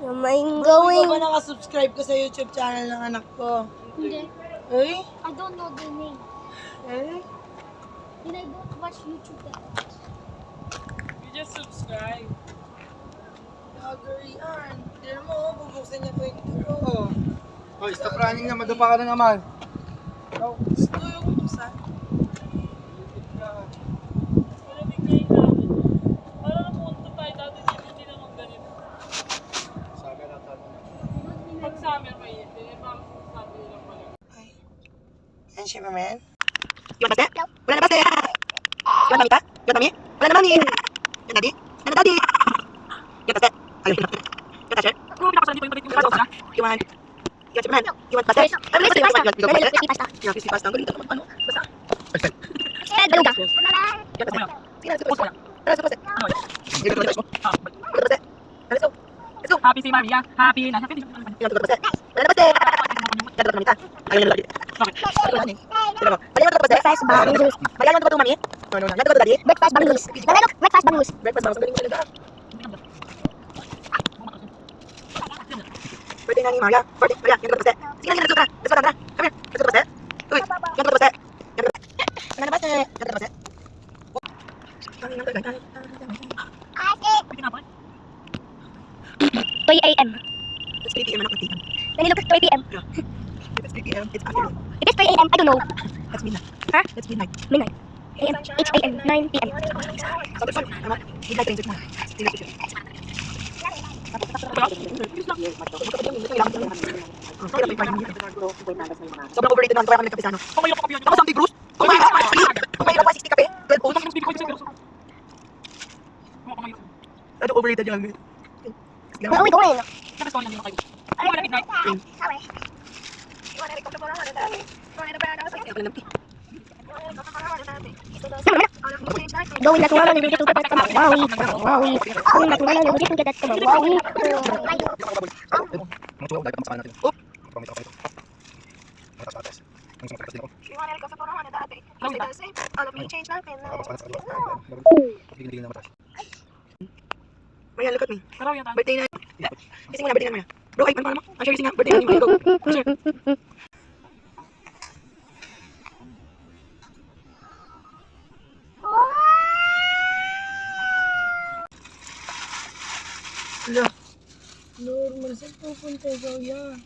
I'm Bro, going. ikaw ba nakasubscribe ka sa YouTube channel ng anak ko? Hindi. Eh? I don't know their name. Eh? And I don't watch YouTube that much. You just subscribe. Vlogger yan. Tignan mo, bubuksan niya 20 euro. Hoy, stop running na. Madupa ka na naman. Gusto yung bubuksan. Wala bigay namin. Parang napunta tayo dati dito, hindi naman ganito. Sabi na tayo. Pag summer may hindi, eh parang sabi lang pala. Yan siya, man. You want pasta? Wala na pasta. You want mami pa? You want mami? Wala na mami. You want daddy? Wala na daddy. You want pasta? Ayun. You want pasta? Kung pinakasalan dito yung palit yung pasta na. You want man? You want pasta? Ano yung crispy pasta? Ano yung crispy pasta? You want crispy pasta? Ang galing naman. Ano? Basta. Eh, baluga. You want pasta? Sige na, Post ko lang. Ano sa pasta? Ano yun? You want pasta? Ah, You want pasta? Let's go. Let's go. happy si Maria. Happy na. Happy You want pasta? Wala na pasta. You want mamita? Ayun na lagi. Wala na. Tignan mo. Maria, want pasta? Breakfast bangus. Maria, want to mami? No, no, no. Not to daddy. Breakfast bangus. Ano? Breakfast bangus. Breakfast bangus. Ang galing mo talaga. Birthday na ni Maria. Birthday, Maria, yan ka pasta. Sige na, let's go na. Let's go na. Come here. Let's go pasta. Uy, yan ka pasta. Yan ka pasta. Yan ka pasta. Yan ka pasta. Pwede na pa. 3 a.m. It's 3 p.m. Anak, 3 p.m. Then you look at 3 p.m. If it's 3 p.m., it's afternoon. It is 3 a.m. I don't know. That's midnight. Huh? That's midnight. Midnight. A.m. 8 a.m. 9 p.m. Sabi ko, ano? Midnight 20 na. Midnight 20. Sobrang overrated naman kaya kami nagkapisano. Kung may kape yun. Ako something Bruce. Kung may pa 60 kape, 12 Kung ounce. hindi ko kayo sa Ano overrated yan? Where are we going? Sa restaurant lang kayo. Ano ba na midnight? Gawin natin naman yung dito kagat ka mawawi. Mawawi. Gawin natin naman yung dito kagat ka mawawi. Maya, look at me. Karaw yan tayo. Birthday na. Gising mo na, birthday na Maya. Bro, ay, paano mo? Asher, gising nga. Birthday na ni Maya. Go. Asher. Hala. Normal, saan pupunta ikaw yan?